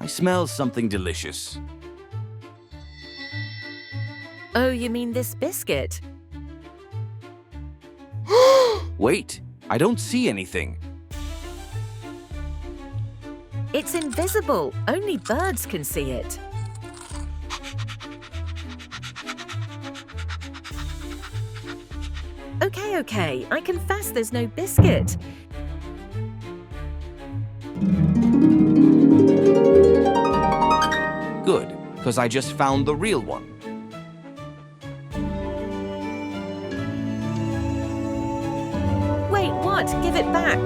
smell something delicious. Oh, you mean this biscuit? Wait, I don't see anything. It's invisible. Only birds can see it. Okay, I confess there's no biscuit. Good, because I just found the real one. Wait, what? Give it back.